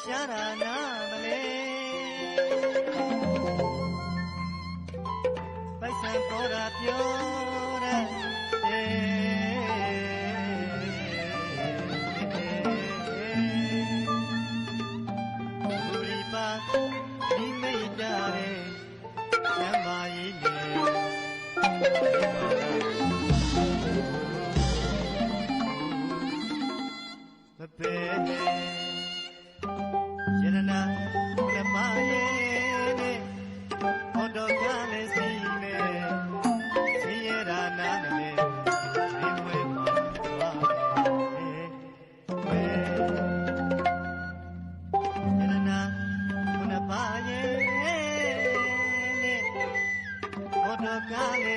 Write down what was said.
ရှာတာနာမလဲပိုက်ဆံပေါ်တာပြောတဲ့ဘူရီပါဒီမိတ်တာတဲ့ညမကြီးနဲ့မပဲရတနာလမရဲ့နဲ့ဟောတော်ကားလည်းစီနဲ့ဆင်းရဲတာနားနဲ့မင်းဝဲမှာသွားတယ်ဝဲရတနာလမရဲ့နဲ့ဟောတော်ကားလည်း